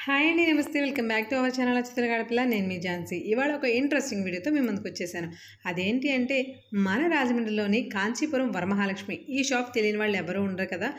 Hi అండి, నమస్తే. Welcome back to our channel Chitra Gadapala. నేను మీ ఝాన్సీ. ఇవాళ ఒక ఇంట్రెస్టింగ్ వీడియోతో మీ ముందుకు వచ్చేసాను. అదేంటి అంటే మన రాజమండ్రిలోని కాంచీపురం వరమహాలక్ష్మి. ఈ షాప్ తెలియని వాళ్ళు ఎవరు ఉండరు కదా.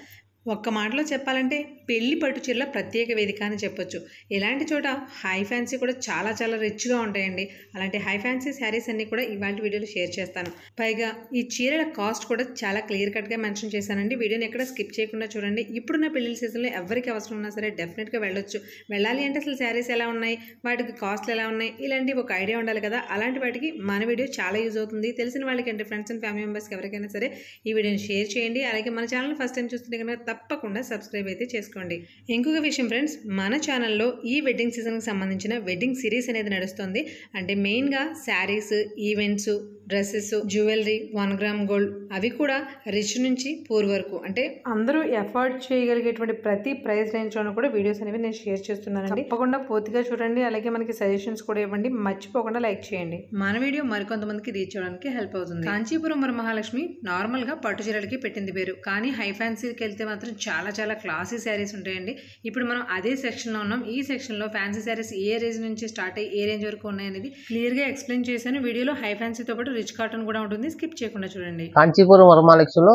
ఒక్క మాటలో చెప్పాలంటే పెళ్లి పట్టు చీరల ప్రత్యేక వేదిక అని చెప్పొచ్చు. ఇలాంటి చోట హై ఫ్యాన్సీ కూడా చాలా చాలా రిచ్గా ఉంటాయండి. అలాంటి హై ఫ్యాన్సీ శారీస్ అన్నీ కూడా ఇవాళ వీడియోలో షేర్ చేస్తాను. పైగా ఈ చీరల కాస్ట్ కూడా చాలా క్లియర్ కట్గా మెన్షన్ చేశానండి. వీడియోని ఎక్కడ స్కిప్ చేయకుండా చూడండి. ఇప్పుడున్న పెళ్లి సీజన్లో ఎవరికి అవసరం ఉన్నా సరే డెఫినెట్గా వెళ్ళొచ్చు. వెళ్ళాలి అంటే అసలు శారీస్ ఎలా ఉన్నాయి, వాటికి కాస్ట్లు ఎలా ఉన్నాయి, ఇలాంటి ఒక ఐడియా ఉండాలి కదా. అలాంటి వాటికి మన వీడియో చాలా యూజ్ అవుతుంది. తెలిసిన వాళ్ళకి అంటే ఫ్రెండ్స్ అండ్ ఫ్యామిలీ మెంబర్స్కి ఎవరికైనా సరే ఈ వీడియోని షేర్ చేయండి. అలాగే మన ఛానల్ ఫస్ట్ టైం చూస్తుంటే కనుక తప్పకుండా సబ్స్క్రైబ్ అయితే చేసుకోండి. ఇంకొక విషయం ఫ్రెండ్స్, మన ఛానల్లో ఈ వెడ్డింగ్ సీజన్కి సంబంధించిన వెడ్డింగ్ సిరీస్ అనేది నడుస్తుంది. అంటే మెయిన్గా saris, events, dresses, jewellery, 1 gram gold, అవి కూడా రిచ్ నుంచి పూర్ వరకు అంటే అందరూ ఎఫర్ట్ చేయగలిగేటువంటి ప్రతి ప్రైస్ రేంజ్లోనూ కూడా వీడియోస్ అనేవి నేను షేర్ చేస్తున్నానండి. తప్పకుండా పూర్తిగా చూడండి. అలాగే మనకి సజెషన్స్ కూడా ఇవ్వండి. మర్చిపోకుండా లైక్ చేయండి. మన వీడియో మరికొంతమందికి రీచ్ అవ్వడానికి హెల్ప్ అవుతుంది. కాంచీపురం వరమహాలక్ష్మి నార్మల్గా పట్టు చీరలకి పెట్టింది పేరు, కానీ హై ఫ్యాన్సీకి వెళ్తే మాత్రం చాలా చాలా క్లాసీ శారీస్ ఉంటాయండి. ఇప్పుడు మనం అదే సెక్షన్లో ఉన్నాం. ఈ సెక్షన్లో ఫ్యాన్సీ శారీస్ ఏ రేంజ్ నుంచి స్టార్ట్ అయ్యి ఏ రేంజ్ వరకు ఉన్నాయనేది క్లియర్గా ఎక్స్ప్లెయిన్ చేశాను. వీడియోలో హై ఫ్యాన్సీతో పాటు రిచ్ కాటన్ కూడా ఉంటుంది. స్కిప్ చేయకుండా చూడండి. కాంచీపురం వరమహాలక్ష్మిలో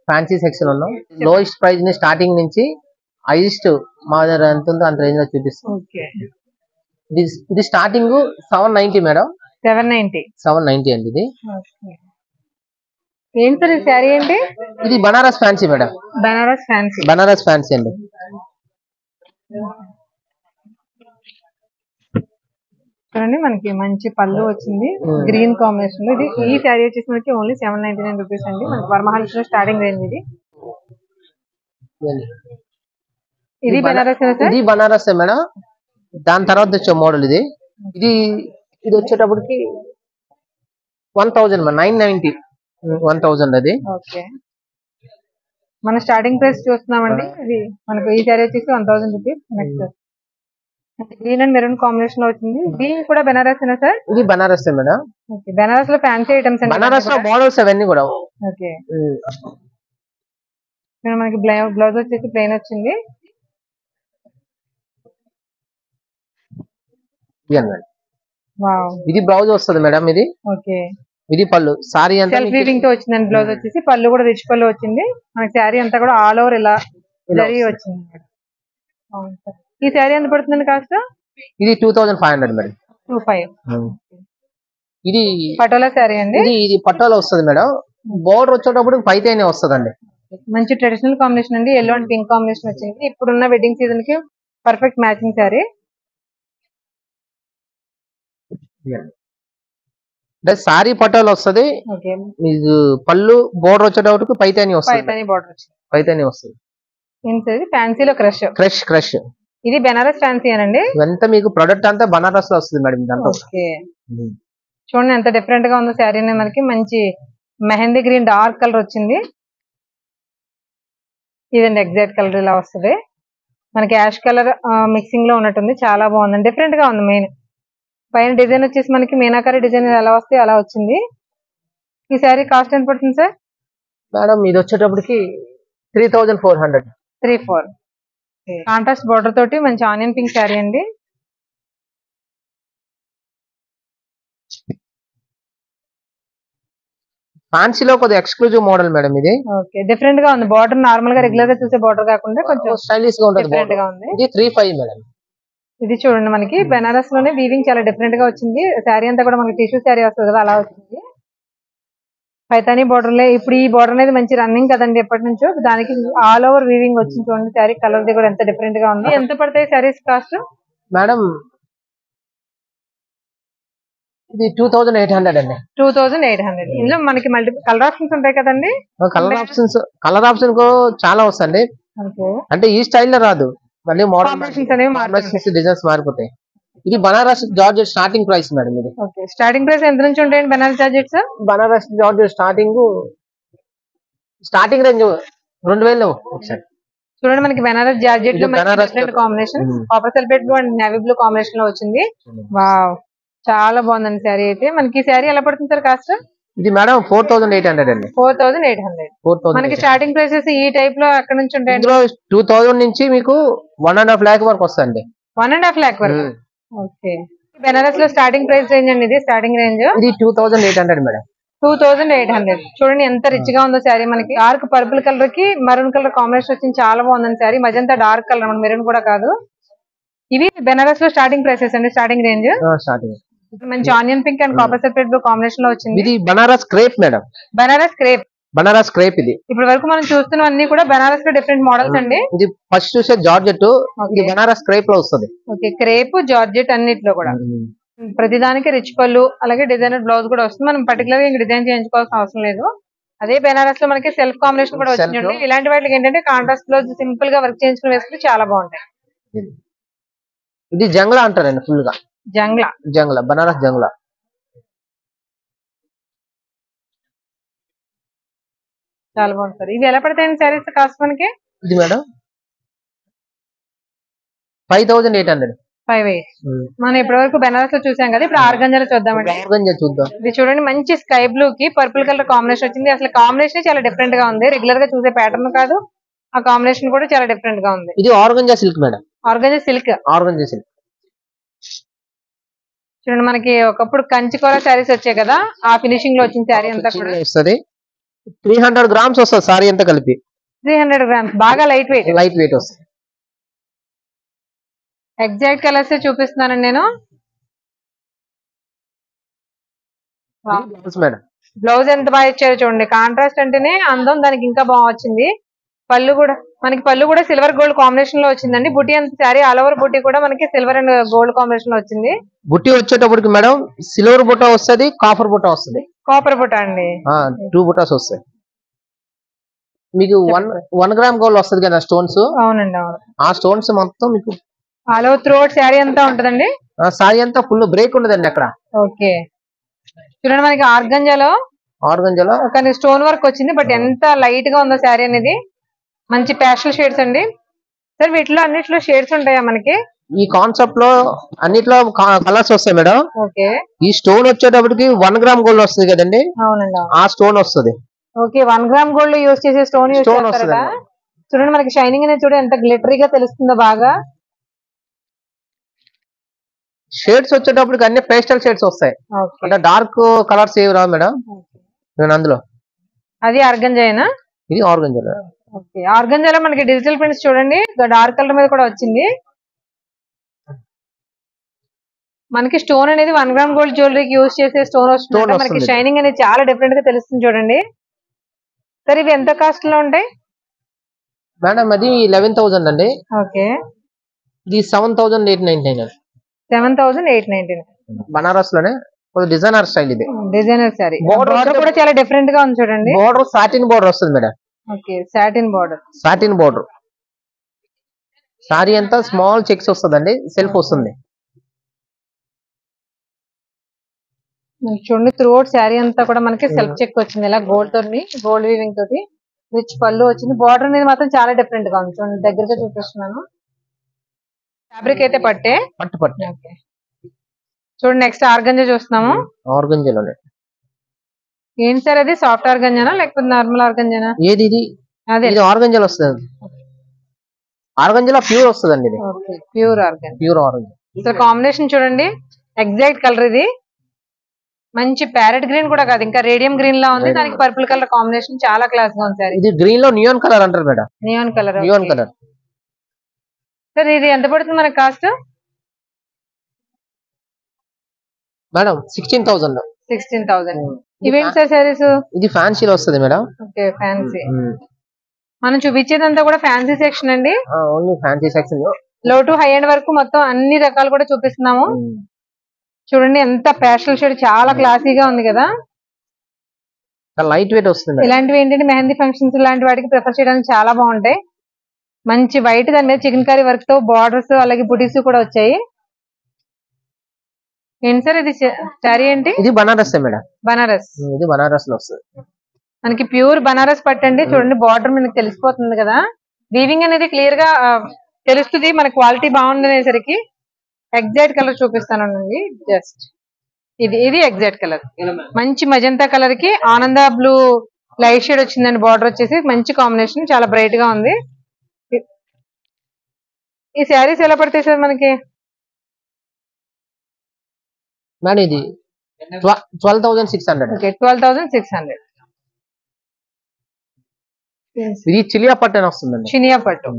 ఫ్యాన్సీ సెక్షన్ ఉన్నాం. లోయెస్ట్ ప్రైస్ ని స్టార్టింగ్ నుంచి హైయెస్ట్ మా దగ్గర ఎంత ఉందో అంత రేంజ్ లో చూపిస్తాం. ఇది స్టార్టింగ్ 790 మేడం. 790 అండి. ఇది ఏంటి సార్ ఈ శారీ ఏంటి? ఇది Banaras fancy madam. Banaras fancy అండి. చూడండి, మనకి మంచి పళ్ళు వచ్చింది గ్రీన్ కాంబినేషన్ లో. ఇది ఈ శారీ వచ్చేసి మనకి ఓన్లీ 799 రూపీస్ అండి. మనకి వరమహాలక్ష్మి స్టార్టింగ్ రేంజ్ ఇది. ఇది బనారస్, ఇది బనారస్ మేడం. దాని తర్వాత వచ్చే మోడల్ ఇది. ఇది ఇది వచ్చేటప్పటికి 1000 990 1000 అది. ఓకే, మన స్టార్టింగ్ ప్రైస్ చూస్తున్నామండి. ఇది మనకు ఈ శారీ వచ్చేసి 1000 rupees. Next green and maroon combination లో వచ్చింది. ఇది కూడా బనారస్ సార్? ఇది బనారస్ మేడం. ఓకే, బనారస్ లో ఫ్యాన్సీ ఐటమ్స్ అండి. బనారస్ లో మోడల్స్ అవన్నీ కూడా. ఓకే, మనకి బ్లౌజ్ వచ్చేసి ప్లెయిన్ వచ్చింది. ఇది బ్లౌజ్ వస్తుంది మేడం. ఇది ఓకే, ఇది పళ్ళు. సారీ అంతా సెల్ఫ్ వీవింగ్ తో వచ్చిందండి. బ్లౌజ్ వచ్చేసి పళ్ళు కూడా రిచ్ పళ్ళు వచ్చింది. మనకి శారీ అంతా కూడా ఆల్ ఓవర్ ఇలా జరిగి వచ్చింది. ఈ శారీ ఎంత పడుతుందండి కాస్ట్? ఇది 2500 మేడం. 2500. ఇది పటోలా శారీ అండి. ఇది పటోలా వస్తుంది మేడం. బోర్డర్ వచ్చేటప్పుడు పైతేనే వస్తుందండి. మంచి ట్రెడిషనల్ కాంబినేషన్ అండి. ఎల్లో అండ్ పింక్ కాంబినేషన్ వచ్చింది. ఇప్పుడున్న వెడ్డింగ్ సీజన్ కి perfect matching sari. Sorry patola వస్తుంది. పళ్ళు బోర్డర్ వచ్చేటప్పుడు పైతేనే వస్తుంది. పైతేనే వస్తుంది. ఫ్యాన్సీలో క్రష్. ఇది బెనారస్ ఫ్యాన్సీ అనండి. ఇదంతా మీకు ప్రొడక్ట్ అంతా బనారస్ లో వస్తుంది మేడం. ఇదంతా చూడండి ఎంత డిఫరెంట్ గా ఉందో శారీ. మనకి మంచి మెహందీ గ్రీన్ డార్క్ కలర్ వచ్చింది. ఇదండి ఎగ్జాక్ట్ కలర్ ఇలా వస్తుంది. మనకి యాష్ కలర్ మిక్సింగ్ లో ఉన్నట్టుంది. చాలా బాగుందండి, డిఫరెంట్ గా ఉంది. మెయిన్ పైన డిజైన్ వచ్చేసి మనకి మీనాకారి డిజైన్ ఎలా వస్తే అలా వచ్చింది. ఈ శారీ కాస్ట్ ఎంత పడుతుంది సార్? మేడం ఇది వచ్చేటప్పటికి 3400. 3400. కాంట్రాస్ట్ బోర్డర్ తోటి మంచి ఆనియన్ పింక్ శారీ అండి. ఫ్యాన్సీలో కొద్దిగా ఎక్స్క్లూజివ్ మోడల్ మేడం. ఇది ఓకే, డిఫరెంట్ గా ఉంది. బోర్డర్ నార్మల్ గా రెగ్యులర్ గా చూసే బోర్డర్ కాకుండా కొంచెం స్టైలిష్ గా ఉంటుంది. ఇది 3500 మేడం. ఇది చూడండి, మనకి బెనారస్ లోనే వీవింగ్ చాలా డిఫరెంట్ గా వచ్చింది. శారీ అంతా కూడా మనకి టిష్యూ శారీ వస్తుంది కదా, అలా వచ్చింది. పైతానీ బోర్డర్ లే. ఇప్పుడు ఈ బోర్డర్ అనేది మంచి రన్నింగ్ కదండి ఎప్పటి నుంచో. దానికి ఆల్ ఓవర్ వీవింగ్ వచ్చింది. చూడండి శారీ కలర్ ది కూడా ఎంత డిఫరెంట్ గా ఉంది. ఎంత పడతాయి శారీస్ కాస్ట్ మేడం? ఇది 2800 అండి. 2800. ఇందులో మనకి మల్టీ కలర్ ఆప్షన్స్ ఉంటాయి కదండి. కలర్ ఆప్షన్ చాలా వస్తాయండి. అంటే ఈ స్టైల్లో రాదు, మళ్ళీ మోడల్ డిజైన్స్ మారిపోతాయి. ఇది Banaras georgette starting price madam. ఇది స్టార్టింగ్ ప్రైస్ ఎంత నుంచి ఉంటాయండి Banaras georgettes? Banaras georgette starting range 2000 ఒకసారి చూడండి. మనకి బనారస్ జార్జెట్ లో different combination, copper sulphate blue and navy blue combination లో వచ్చింది. వావ్, చాలా బాగుందండి శారీ అయితే. మనకి ఈ శారీ ఎలా పడుతుంది సార్ కాస్ట్? ఇది మేడం 4800 అండి. 4800. మనకి స్టార్టింగ్ ప్రైసెస్ ఈ టైప్ లో ఎక్కడ నుంచి ఉంటాయి? 2000 నుంచి మీకు 1.5 lakh వరకు వస్తుంది. 1.5 lakh వరకు. ఓకే, బెనారస్ లో స్టార్టింగ్ ప్రైస్ రేంజ్ అండి, ఇది స్టార్టింగ్ రేంజ్ ఇది 2800 మేడం. 2800. చూడండి ఎంత రిచ్ గా ఉందో శారీ. మనకి డార్క్ పర్పుల్ కలర్ కి మరూన్ కలర్ కాంబినేషన్ వచ్చింది, చాలా బాగుందండి sari. Magenta dark colour, maroon కూడా కాదు. ఇవి బెనారస్ లో స్టార్టింగ్ ప్రైసెస్ అండి, స్టార్టింగ్ రేంజ్. స్టార్టింగ్ మంచి onion pink and copper separate blue combination లో వచ్చింది. ఇది Banaras crepe madam. Banaras crepe. Banaras crepe ఇది. ఇప్పటి వరకు మనం చూస్తున్నవన్నీ కూడా బనారస్ లో డిఫరెంట్ మోడల్స్ అండి. ఇది ఫస్ట్ చూసే జార్జెట్, ఇది బనారస్ క్రేప్ లో వస్తుంది. ఓకే, క్రేప్ జార్జెట్ అన్నిట్లో కూడా ప్రతిదానికి రిచ్ పళ్ళు, అలాగే డిజైనర్ బ్లౌజ్ కూడా వస్తుంది. మనం పర్టికులర్ గా డిజైన్ చేయించుకోవాల్సిన అవసరం లేదు. అదే బెనారస్ లో మనకి సెల్ఫ్ కాంబినేషన్ కూడా వచ్చింది. ఇలాంటి వాటికి ఏంటంటే కాంట్రాస్ట్ బ్లౌజ్ సింపుల్ గా వర్క్ చేయించుకుని వేసుకుని చాలా బాగుంటాయి. ఇది జంగ్లా అంటారండి, ఫుల్ గా జంగ్లా, బనారస్ జంగ్లా. చాలా బాగుంటుంది. ఇవి ఎలా పడతాయండి శారీస్ కాస్ట్ మనకి? ఇది మేడం 5800. 5,800. మనం ఇప్పటి వరకు బెనారస్ లో చూసాం కదా, ఇప్పుడు ఆర్గంజాలో చూద్దామండి. చూద్దాం. ఇది చూడండి, మంచి స్కై బ్లూ కి పర్పుల్ కలర్ కాంబినేషన్ వచ్చింది. అసలు కాంబినేషన్ చాలా డిఫరెంట్ గా ఉంది, రెగ్యులర్ గా చూసే ప్యాటర్న్ కాదు. ఆ కాంబినేషన్ కూడా చాలా డిఫరెంట్ గా ఉంది. ఇది organza silk madam. Organza silk. చూడండి, మనకి ఒకప్పుడు కంచికోర శారీస్ వచ్చాయి కదా, ఆ ఫినిషింగ్ లో వచ్చిన శారీ అంతా కూడా వస్తుంది. 300 grams వస్తుంది సారీ అంతా కలిపి. 300 grams, బాగా లైట్ వెయిట్ వస్తుంది. ఎగ్జాక్ట్ కలర్స్ చూపిస్తున్నానండి నేను. బ్లౌజ్ ఎంత బాగా ఇచ్చారు చూడండి, కాంట్రాస్ట్ అంటేనే అందం, దానికి ఇంకా బాగా వచ్చింది. పళ్ళు కూడా సిల్వర్ గోల్డ్ కాంబినేషన్ లో వచ్చిందండి. బుట్టి అంత శారీ ఆల్ ఓవర్ బుట్టి కూడా మనకి సిల్వర్ అండ్ గోల్డ్ కాంబినేషన్ లో వచ్చింది. బుట్టి వచ్చేటప్పటికి మేడం సిల్వర్ బుట్ట వస్తుంది, కాపర్ బుట్ట వస్తుంది. కాపర్ బుట్ట అండి, 2 బుట్టాస్ వస్తాయి. మీకు 1 gram గోల్డ్ వస్తుంది కదా స్టోన్స్. అవునండి, అవును. ఆ స్టోన్స్ మొత్తం మీకు all over through out sari అంతా ఉంటదండి. శారీ అంతా ఫుల్ బ్రేక్ ఉండదండి అక్కడ. ఓకే, చూడండి మనకి ఆర్గంజాలో కానీ స్టోన్ వర్క్ వచ్చింది, బట్ ఎంత లైట్ గా ఉందో శారీ అనేది. మంచి ప్యాస్టల్ షేడ్స్ అండి. సార్ వీటిలో అన్నిట్లో షేడ్స్ ఉంటాయా మనకి? ఈ కాన్సెప్ట్ లో అన్నిట్లో కలర్స్ వస్తాయి మేడం. ఓకే, ఈ స్టోన్ వచ్చేటప్పటికి 1 gram గోల్డ్ వస్తుంది కదండి. అవునండి, ఆ స్టోన్ వస్తుంది. ఓకే, 1 gram గోల్డ్ యూజ్ చేసే స్టోన్ యూజ్ చేస్తారా? చూడండి మనకి షైనింగ్ అనేది చూడండి ఎంత గ్లిటరీగా తెలుస్తుందో బాగా. షేడ్స్ వచ్చేటప్పటికి అన్ని పేస్టల్ షేడ్స్ వస్తాయి, అంటే డార్క్ కలర్స్ ఏవి రావు మేడం. నేను అందులో అది ఆర్గంజాయేనా? ఇది ఆర్గంజా. ఓకే, ఆర్గంజాలో మనకి డిజిటల్ ప్రింట్స్ చూడండి, డార్క్ కలర్ మీద కూడా వచ్చింది. మనకి స్టోన్ అనేది 1 gram గోల్డ్ జ్యువెలరీకి యూజ్ చేసే స్టోన్ వస్తుంది. మనకి షైనింగ్ అనేది చాలా డిఫరెంట్ గా తెలుస్తుంది చూడండి. సరే ఇవి ఎంత కాస్ట్ లో ఉంటాయి మేడం? అది 11,000 అండి. ఓకే, ఇది 7,899. 7,899. బనారస్ లోనే డిజైనర్ స్టైల్. ఇది డిజైనర్ సారీ. బోర్డర్ కూడా చాలా డిఫరెంట్ గా ఉంది చూడండి. బోర్డర్ సాటిన్ బోర్డర్ వస్తుంది madam. Okay, satin border. Sorry అంతా స్మాల్ చెక్స్ వస్తుందండి, సెల్ఫ్ వస్తుంది. చూడండి, త్రూ అవుట్ శారీ అంతా కూడా మనకి సెల్ఫ్ చెక్ వచ్చింది, ఇలా గోల్డ్ వీవింగ్ తోటి రిచ్ పళ్ళు వచ్చింది. బార్డర్ అనేది మాత్రం చాలా డిఫరెంట్ గా ఉంది చూడండి, దగ్గరగా చూపిస్తున్నాను. ఫ్యాబ్రిక్ అయితే పట్టు. ఓకే, చూడండి నెక్స్ట్ ఆర్గంజా చూస్తున్నాము. ఆర్గంజాలోనే ఏంటి సార్ అది? సాఫ్ట్ ఆర్గంజానా లేకపోతే నార్మల్ ఆర్గంజానా? ఏది ఇది? అదే ఆర్గంజాలో వస్తుంది. ఆర్గంజాలో ప్యూర్ వస్తుందండి ఇది. Okay, pure organza. So combination చూడండి, ఎగ్జాక్ట్ కలర్ ఇది. మంచి ప్యారెట్ గ్రీన్ కూడా కాదు, ఇంకా రేడియం గ్రీన్ లా ఉంది, దానికి పర్పుల్ కలర్ కాంబినేషన్ చాలా క్లాస్ గా ఉంది సార్. ఇది గ్రీన్ లో నియాన్ కలర్ అంటారు మేడం. Neon colour. సార్ ఇది ఎంత పడుతుంది మనకి కాస్ట్? మేడం 16,000. 16,000. ఇవేంటి సార్ సారీస్? ఇది ఫ్యాన్సీలో వస్తుంది మేడం. Okay, fancy. మనం చూపించేదంతా కూడా ఫ్యాన్సీ సెక్షన్ అండి. Only fancy section. లో టు హై ఎండ్ వరకు మొత్తం అన్ని రకాలు కూడా చూపిస్తున్నాము. చూడండి ఎంత ప్యాస్టల్ షేడ్, చాలా క్లాసీగా ఉంది కదా. లైట్ వెయిట్ వస్తుంది. ఇలాంటివి ఏంటంటే మెహందీ ఫంక్షన్స్ ఇలాంటి వాటికి ప్రిఫర్ చేయడానికి చాలా బాగుంటాయి. మంచి వైట్ దాని మీద చికెన్ కర్రీ వర్క్ తో బార్డర్స్ అలాగే బుటీస్ కూడా వచ్చాయి. ఏంటి సార్ ఇది శారీ ఏంటి? ఇది బనారస్ మేడం. ఇది బనారస్ లో వస్తుంది. మనకి ప్యూర్ బనారస్ పట్టండి. చూడండి బార్డర్ మనకి తెలిసిపోతుంది కదా, వీవింగ్ అనేది క్లియర్ గా తెలుస్తుంది. మన క్వాలిటీ బాగుంది అనేసరికి ఎగ్జాక్ట్ కలర్ చూపిస్తానండి. జస్ట్ ఇది ఎగ్జాక్ట్ కలర్, మంచి మజంతా కలర్ కి ఆనంద బ్లూ లైట్ షేడ్ వచ్చిందండి. బార్డర్ వచ్చేసి మంచి కాంబినేషన్, చాలా బ్రైట్ గా ఉంది. ఈ శారీస్ ఎలా పడతాయి సార్ మనకి? మేడం ఇది 12,600. ఓకే 12,600. ఇది చిలియా పట్టు అని వస్తుందండి. చినియా పట్టు.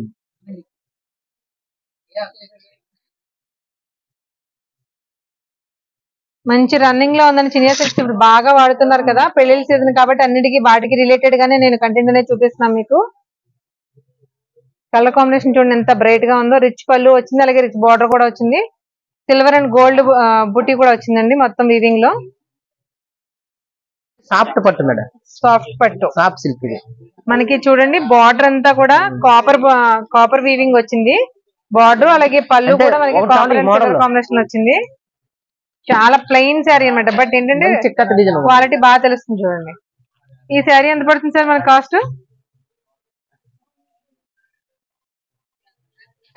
మంచి రన్నింగ్ లో ఉందని చినియా సిల్క్స్ ఇప్పుడు బాగా వాడుతున్నారు కదా పెళ్లిళ్ళ సీజన్ కాబట్టి అన్నిటికీ వాటికి రిలేటెడ్ గానే నేను కంటెంట్ అనేది చూపిస్తున్నాను మీకు. కలర్ కాంబినేషన్ చూడండి ఎంత బ్రైట్ గా ఉందో. రిచ్ పళ్ళు వచ్చింది, అలాగే రిచ్ బార్డర్ కూడా వచ్చింది. సిల్వర్ అండ్ గోల్డ్ బుట్టి కూడా వచ్చిందండి మొత్తం వీవింగ్ లో. సాఫ్ట్ పట్టు మేడం, సాఫ్ట్ పట్టు, సాఫ్ట్ సిల్క్ ఇది. మనకి చూడండి బార్డర్ అంతా కూడా కాపర్ వీవింగ్ వచ్చింది. బార్డర్ అలాగే పళ్ళు అంటే కూడా మనకి ఒకటి కాపర్ ఈ model లో. కాంబినేషన్ వచ్చింది. చాలా ప్లెయిన్ శారీ అన్నమాట. బట్ ఏంటంటే చిక్కటి డిజైన్. క్వాలిటీ బాగా తెలుస్తుంది చూడండి. ఈ శారీ ఎంత పడుతుంది సార్ మన కాస్ట్?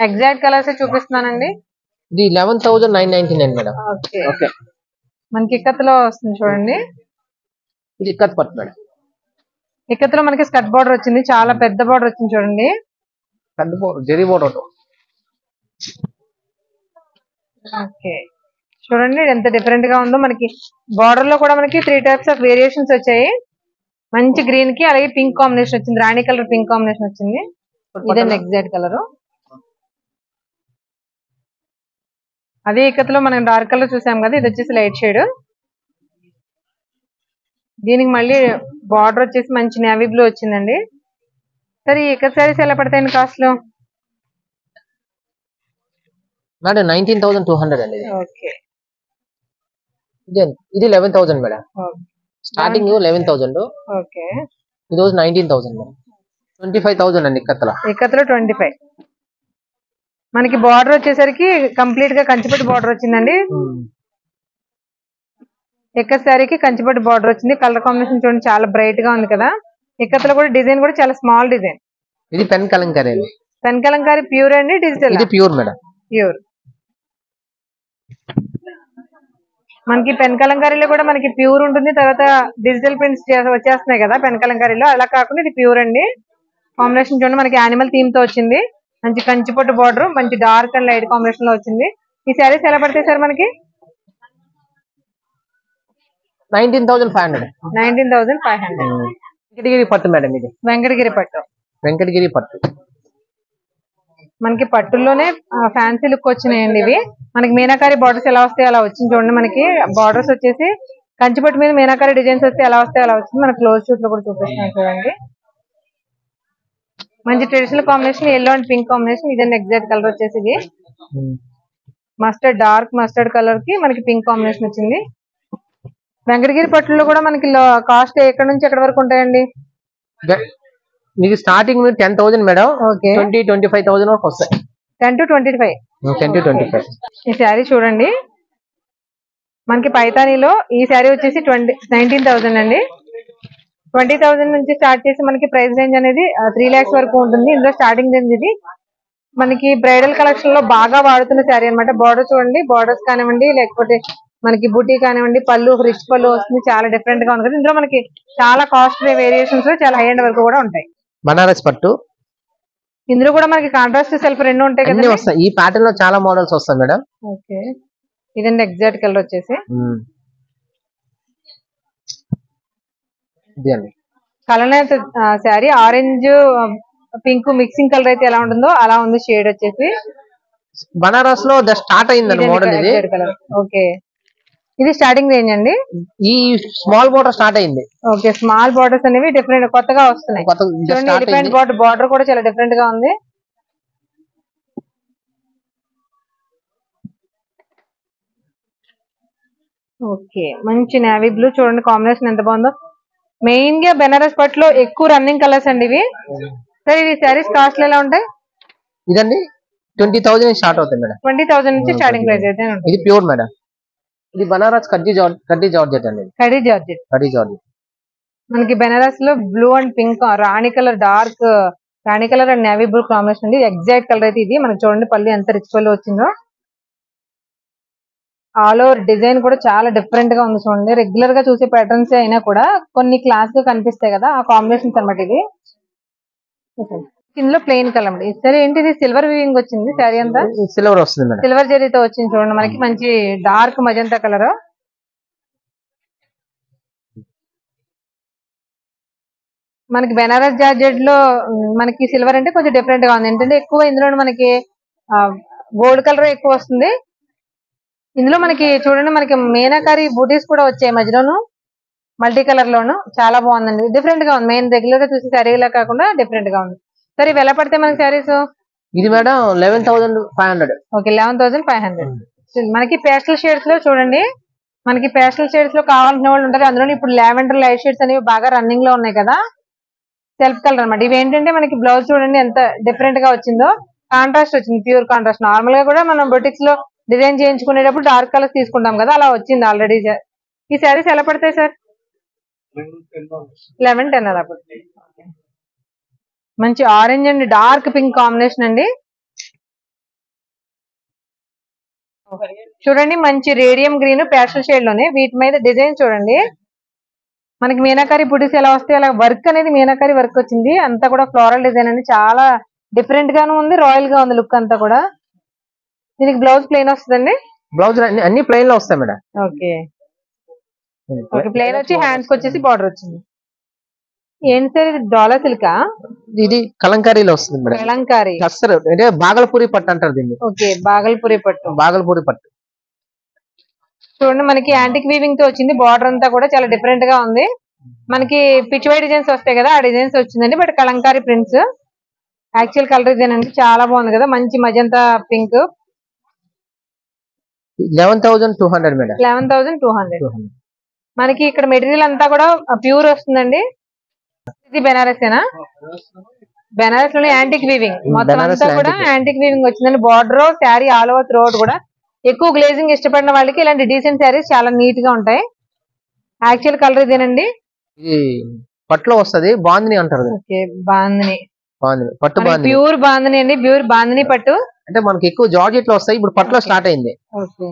ఎగ్జాక్ట్ కలర్స్ చూపిస్తున్నానండి. ఇది 11,999 మేడం. ఓకే ఓకే, మనకి ఇక్కత్తులో వస్తుంది చూడండి. ఇది ఇక్కత్ పట్టు మేడం. ఇక్కత్తులో మనకి స్కర్ట్ బార్డర్ వచ్చింది, చాలా పెద్ద బార్డర్ వచ్చింది చూడండి. పెద్ద బోర్డర్, జరీ బోర్డర్. ఓకే చూడండి ఎంత డిఫరెంట్ గా ఉందో. మనకి బార్డర్ లో కూడా మనకి 3 టైప్స్ ఆఫ్ వేరియేషన్స్ వచ్చాయి. మంచి గ్రీన్ కి అలాగే పింక్ కాంబినేషన్ వచ్చింది, రాణి కలర్ పింక్ కాంబినేషన్ వచ్చింది. ఇదండి ఎగ్జాక్ట్ కలర్. అదే ఇక్కత్తులో మనం డార్క్ కలర్ చూసాం కదా, ఇది వచ్చేసి లైట్ షేడ్. దీనికి మళ్ళీ బార్డర్ వచ్చేసి మంచి నేవీ బ్లూ వచ్చిందండి. సరే ఈ ఇక్కత్ శారీస్ ఎలా పడతాయండి కాస్ట్ లో? మేడం 19,200 అండి. ఓకే ఇది 11,000 మేడం. స్టార్టింగ్ 11,000, ఓకే ఈ రోజు 19,000 మేడం. 25,000 అండి ఇక్కత్తుల. ఇక్కత్తులో 25. మనకి బార్డర్ వచ్చేసరికి కంప్లీట్ గా కంచిపట్టు బార్డర్ వచ్చిందండి. ఇక్కత్ శారీకి కంచిపట్టు బార్డర్ వచ్చింది. కలర్ కాంబినేషన్ చూడండి చాలా బ్రైట్ గా ఉంది కదా. ఇక్కత్తులో కూడా డిజైన్ కూడా చాలా స్మాల్ డిజైన్. ఇది పెన్ కలంకారీ అండి. పెన్ కలంకారీ ప్యూర్ అండి డిజిటల్? ఇది ప్యూర్ మేడం. ప్యూర్. మనకి పెన్ కలంకారీలో కూడా మనకి ప్యూర్ ఉంటుంది, తర్వాత డిజిటల్ ప్రింట్స్ వచ్చేస్తున్నాయి కదా పెన్ కలంకారీలో. అలా కాకుండా ఇది ప్యూర్ అండి. కాంబినేషన్ చూడండి మనకి యానిమల్ థీమ్ తో వచ్చింది. మంచి కంచిపట్టు బార్డర్, మంచి డార్క్ అండ్ లైట్ కాంబినేషన్ లో వచ్చింది. ఈ శారీస్ ఎలా పడతాయి సార్ మనకి? 19,500. 19,500. వెంకటగిరి పట్టు మేడం. ఇది వెంకటగిరి పట్టు. వెంకటగిరి పట్టు. మనకి పట్టుల్లోనే ఫ్యాన్సీ లుక్ వచ్చినాయండి ఇవి. మనకి మీనాకారి బార్డర్స్ ఎలా వస్తాయి అలా వచ్చింది చూడండి. మనకి బార్డర్స్ వచ్చేసి కంచిపట్టు మీద మీనాకారి డిజైన్స్ వస్తే ఎలా వస్తాయి అలా వచ్చింది. మన క్లోజ్ షూట్ లో కూడా చూపిస్తున్నాం చూడండి. మంచి traditional combination, yellow and pink combination. ఇదండి ఎగ్జాక్ట్ కలర్ వచ్చేసి ఇది మస్టర్డ్, డార్క్ మస్టర్డ్ కలర్ కి మనకి పింక్ కాంబినేషన్ వచ్చింది. వెంకటగిరి పట్టులో కూడా మనకి కాస్ట్ ఎక్కడ నుంచి ఎక్కడ వరకు ఉంటాయండి? మీకు స్టార్టింగ్ 10,000 మేడం. ఓకే 20-25,000 వరకు వస్తాయి. 10 to 25. 10 to 25. ఈ శారీ చూడండి మనకి పైతానీలో ఈ శారీ వచ్చేసి 19,000 అండి. 20,000 నుంచి స్టార్ట్ చేసి మనకి ప్రైస్ రేంజ్ అనేది 3 lakhs వరకు ఉంటుంది. ఇందులో స్టార్టింగ్ రేంజ్ ఇది. మనకి బ్రైడల్ కలెక్షన్ లో బాగా వాడుతున్న శారీ అనమాట. బార్డర్ చూడండి, బార్డర్స్ కానివ్వండి లేకపోతే మనకి బూటీ కానివ్వండి, పళ్ళు రిచ్ పళ్ళు వస్తుంది, చాలా డిఫరెంట్ గా ఉంది కదా. ఇందులో మనకి చాలా కాస్ట్లీ వేరియేషన్స్, చాలా హై అండ్ వరకు కూడా ఉంటాయి. బనారస్ పట్టు. ఇందులో కూడా మనకి కాంట్రాస్ట్ సెల్ఫ్ రెండు ఉంటాయి అన్ని కదా. వస్తాయి. ఈ ప్యాటర్న్ లో చాలా మోడల్స్ వస్తాయి మేడం. ఓకే ఇదండి ఎగ్జాక్ట్ కలర్ వచ్చేసి. ఇది అండి colour sari orange pink mixing colour అయితే ఎలా ఉంటుందో అలా ఉంది షేడ్ వచ్చేసి. బనారస్ లో స్టార్ట్ అయిందండి మోడల్ ఇది. ఓకే ఇది స్టార్టింగ్ రేంజ్ అండి. ఈ స్మాల్ బోర్డర్ స్టార్ట్ అయింది. ఓకే స్మాల్ బార్డర్స్ అనేవి డిఫరెంట్ కొత్తగా వస్తున్నాయి. చూడండి ఎలిఫెంట్ బార్డర్ కూడా చాలా డిఫరెంట్ గా ఉంది. ఓకే మంచి నేవీ బ్లూ చూడండి కాంబినేషన్ ఎంత బాగుందో. మెయిన్ గా బెనారస్ పట్టులో ఎక్కువ రన్నింగ్ కలర్స్ అండి ఇవి. సరే ఈ శారీస్ కాస్ట్ ఎలా ఉంటాయి? ఇదండి 20,000 స్టార్ట్ అవుతాయి మేడం. 20,000 నుంచి స్టార్టింగ్ ప్రైస్ అయితే ఉంటుంది. ఇది ప్యూర్ మేడం. ఇది బనారస్ కడ్డీ జార్జెట్ అండి. కడ్డీ జార్జెట్. కడ్డీ జార్జెట్ మనకి బెనారస్ లో blue and pink, Rani colour, dark Rani colour and navy blue combination అండి. ఎగ్జాక్ట్ కలర్ అయితే ఇది. మనకి చూడండి పళ్ళు ఎంత రిచ్ పళ్ళు వచ్చిందో. ఆల్ ఓవర్ డిజైన్ కూడా చాలా డిఫరెంట్ గా ఉంది చూడండి. రెగ్యులర్ గా చూసే ప్యాటర్న్స్ అయినా కూడా కొన్ని క్లాస్ గా కనిపిస్తాయి కదా, ఆ కాంబినేషన్స్ అన్నమాట ఇది. ఇందులో ప్లెయిన్ కలర్ అండి. సరే ఏంటి ఇది సిల్వర్ వీవింగ్ వచ్చింది శారీ అంతా. సిల్వర్ వస్తుంది మేడం. సిల్వర్ జరీతో వచ్చింది చూడండి. మనకి మంచి డార్క్ మజంతా కలర్. మనకి బెనారస్ జార్జెట్ లో మనకి సిల్వర్ అంటే కొంచెం డిఫరెంట్ గా ఉంది. ఏంటంటే ఎక్కువ ఇందులో మనకి గోల్డ్ కలర్ ఎక్కువ వస్తుంది. ఇందులో మనకి చూడండి మనకి మీనాకారి బూటీస్ కూడా వచ్చాయి మధ్యలోను, మల్టీ కలర్ లోను. చాలా బాగుందండి, డిఫరెంట్ గా ఉంది. మెయిన్ రెగ్యులర్ గా చూసే శారీ లా కాకుండా డిఫరెంట్ గా ఉంది. సరే ఇవి ఎలా పడితే మనకి శారీస్? ఇది మేడం 11,500. ఓకే 11,500. మనకి పేస్టల్ షేడ్స్ లో చూడండి, మనకి పేస్టల్ షేడ్స్ లో కావాల్సిన వాళ్ళు ఉంటారు. అందులో ఇప్పుడు లావెండర్ లైట్ షేడ్స్ అనేవి బాగా రన్నింగ్ లో ఉన్నాయి కదా, సెల్ఫ్ కలర్ అన్నమాట. ఇవి ఏంటంటే మనకి బ్లౌజ్ చూడండి ఎంత డిఫరెంట్ గా వచ్చిందో, కాంట్రాస్ట్ వచ్చింది, ప్యూర్ కాంట్రాస్ట్. నార్మల్ గా కూడా మనం బొటిక్స్ లో డిజైన్ చేయించుకునేటప్పుడు డార్క్ కలర్స్ తీసుకుంటాం కదా, అలా వచ్చింది ఆల్రెడీ. ఈ శారీస్ ఎలా పడతాయి సార్? 11-10 అలా పడతాయి. మంచి orange and dark pink combination అండి. చూడండి మంచి రేడియం గ్రీన్ ప్యాస్టల్ షేడ్ లోనే వీటి మీద డిజైన్ చూడండి. మనకి మీనాకారి బుటీస్ ఎలా వస్తాయి అలా వర్క్ అనేది మీనాకారి వర్క్ వచ్చింది. అంతా కూడా ఫ్లోరల్ డిజైన్ అండి, చాలా డిఫరెంట్ గాను ఉంది, రాయల్ గా ఉంది లుక్ అంతా కూడా. దీనికి బ్లౌజ్ ప్లెయిన్ వస్తుందండి. బ్లౌజ్ అన్ని ప్లెయిన్ లో వస్తాయి మేడం. ఓకే ఓకే, ప్లెయిన్ వచ్చి హ్యాండ్స్ కి వచ్చేసి బార్డర్ వచ్చింది. ఏంటి సార్ ఇది? డోలా సిల్కా? ఇది కలంకారీలో వస్తుంది మేడం. కలంకారీ అంటే బాగల్పూరి పట్టు అంటారు దీన్ని. ఓకే బాగల్పూరి పట్టు. బాగల్పూరి పట్టు చూడండి మనకి యాంటిక్ వీవింగ్ తో వచ్చింది. బార్డర్ అంతా కూడా చాలా డిఫరెంట్ గా ఉంది. మనకి పిచ్వై డిజైన్స్ వస్తాయి కదా, ఆ డిజైన్స్ వచ్చిందండి. But Kalamkari prints actual colour design అండి, చాలా బాగుంది కదా, మంచి మజంతా పింక్. 11,200 మేడం. 11,200. మనకి ఇక్కడ మెటీరియల్ అంతా కూడా ప్యూర్ వస్తుందండి. ఇది బెనారస్ ఏనా? బెనారస్ లోనే యాంటిక్ వీవింగ్ మొత్తం అంతా కూడా యాంటిక్ వీవింగ్ వచ్చిందండి. Border sari all over through out కూడా. ఎక్కువ గ్లేజింగ్ ఇష్టపడిన వాళ్ళకి ఇలాంటి డీసెంట్ శారీస్ చాలా నీట్ గా ఉంటాయి. యాక్చువల్ కలర్ ఇదేనండి. ఇది పట్టులో వస్తది, బాందిని అంటారు. ఓకే బాందిని పట్టు బాందిని, ప్యూర్ బాందిని అండి, ప్యూర్ బాందిని పట్టు. అంటే మనకి ఎక్కువ జార్జెట్ లో వస్తాయి, ఇప్పుడు పట్టులో స్టార్ట్ అయింది. ఓకే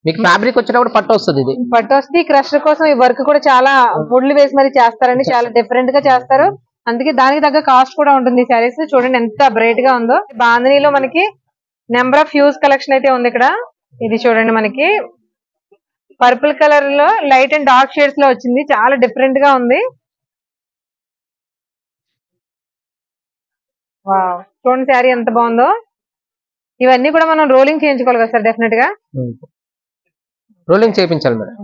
మీకు ఫ్యాబ్రిక్ వచ్చేటప్పుడు పట్టు వస్తుంది. ఇది పట్టు వస్తుంది. క్రషర్ కోసం ఈ వర్క్ కూడా చాలా ఫుడ్లు వేసి మరి చేస్తారండి, చాలా డిఫరెంట్ గా చేస్తారు. అందుకే దానికి తగ్గ కాస్ట్ కూడా ఉంటుంది. ఈ శారీస్ చూడండి ఎంత బ్రైట్ గా ఉందో. బాందినిలో మనకి నెంబర్ ఆఫ్ హ్యూజ్ కలెక్షన్ అయితే ఉంది ఇక్కడ. ఇది చూడండి మనకి పర్పుల్ కలర్ లో లైట్ అండ్ డార్క్ షేడ్స్ లో వచ్చింది, చాలా డిఫరెంట్ గా ఉంది. వావ్ చూడండి శారీ ఎంత బాగుందో. ఇవన్నీ కూడా మనం రోలింగ్ చేయించుకోవాలి కదా సార్? డెఫినెట్ గా రోలింగ్ చేయించాలి మేడం.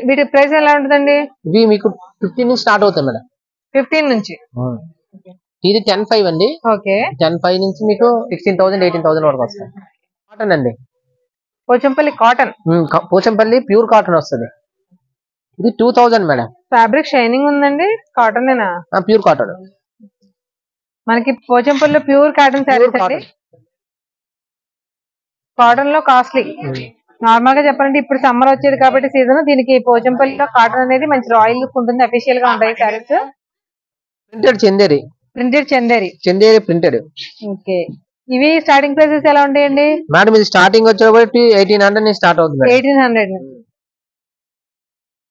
వీటి ప్రైస్ ఎలా ఉంటుందండి? ఇవి మీకు 15 నుంచి స్టార్ట్ అవుతాయి మేడం. 15 నుంచి. ఇది 10,500 అండి. ఓకే 10,500 నుంచి మీకు 16,000 18,000 వరకు వస్తాయి. కాటన్ అండి, Pochampally cotton. Pochampally pure cotton వస్తుంది. ఇది 2,000 మేడం. ఫ్యాబ్రిక్ షైనింగ్ ఉందండి. కాటన్ ఏనా? Pure cotton. మనకి పోచంపల్లిలో ప్యూర్ కాటన్ శారీస్ అండి. కాటన్ లో కాస్ట్లీ. నార్మల్ గా చెప్పాలంటే ఇప్పుడు సమ్మర్ వచ్చేది కాబట్టి సీజన్, దీనికి పోచంపల్లిలో కాటన్ అనేది మంచి రాయల్ లుక్ ఉంటుంది. అఫీషియల్ గా ఉంటాయి saris. Printed Chanderi. Printed. Okay ఇవి స్టార్టింగ్ ప్రైసెస్ ఎలా ఉంటాయండి మేడం? ఇది స్టార్టింగ్ వచ్చేటప్పుడు 1,800 నుంచి స్టార్ట్ అవుతుంది. 1,800.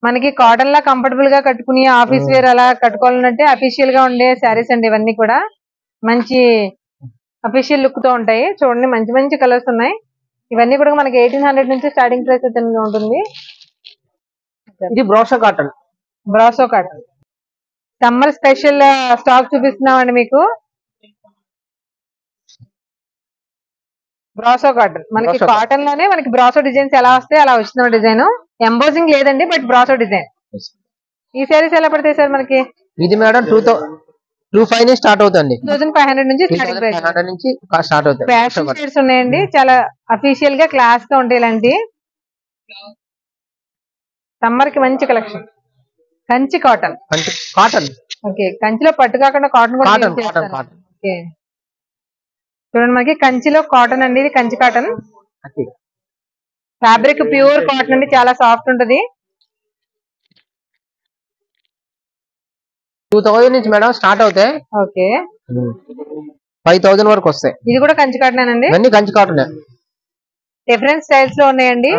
మనకి కాటన్ లా కంఫర్టబుల్ గా కట్టుకుని ఆఫీస్ వేర్ అలా కట్టుకోవాలంటే అఫీషియల్ గా ఉండే శారీస్ అండి ఇవన్నీ కూడా. మంచి అఫీషియల్ లుక్ తో ఉంటాయి. చూడండి మంచి మంచి కలర్స్ ఉన్నాయి. ఇవన్నీ కూడా మనకి 1,800 నుంచి స్టార్టింగ్ ప్రైస్ ఉంటుంది. ఇది Brasso cotton. Summer special stock చూపిస్తున్నామండి మీకు. బ్రాసో కాటన్ మనకి కాటన్ లోనే మనకి బ్రాసో డిజైన్స్ ఎలా వస్తాయి అలా వచ్చిన డిజైన్. ఎంబోజింగ్ లేదండి, బట్ బ్రాసో డిజైన్. ఈ శారీస్ ఎలా పడతాయి సార్ మనకి? ఇది మేడం 2,500 నుంచి స్టార్ట్ అవుతుంది. 2,500 నుంచి స్టార్టింగ్ ప్రైస్ నుంచి స్టార్ట్ అవుతాయి. ఫ్యాషన్ షేడ్స్ ఉన్నాయండి, చాలా అఫీషియల్ గా క్లాస్ గా ఉంటాయి. ఇలాంటి సమ్మర్ కి మంచి కలెక్షన్. కంచి కాటన్. ఓకే కంచిలో పట్టు కాకుండా కాటన్ కూడా చేస్తారు. ఓకే చూడండి మనకి కంచిలో కాటన్ అండి, ఇది Kanchi cotton. Fabric pure cotton అండి, చాలా సాఫ్ట్ ఉంటది. 2,000 నుంచి మేడం స్టార్ట్ అవుతాయి. ఓకే 5,000 వరకు వస్తాయి. ఇది కూడా కంచి కాటన్ అండి. ఇవన్నీ కంచి కాటన్. డిఫరెంట్ స్టైల్స్ లో ఉన్నాయండి.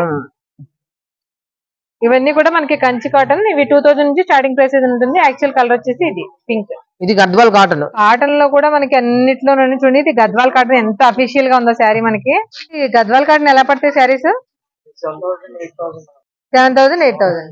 ఇవన్నీ కూడా మనకి కంచి కాటన్. ఇవి 2,000 నుంచి స్టార్టింగ్ ప్రైస్ ఉంటుంది. యాక్చువల్ కలర్ వచ్చేసి ఇది పింక్. ఇది గద్వాల్ కాటన్. కాటన్ లో కూడా మనకి అన్నిట్లో చూడండి, ఇది గద్వాల్ కాటన్ ఎంత అఫీషియల్ గా ఉందో శారీ. మనకి ఈ గద్వాల్ కాటన్ ఎలా పడతాయి శారీస్? 7,000 8,000.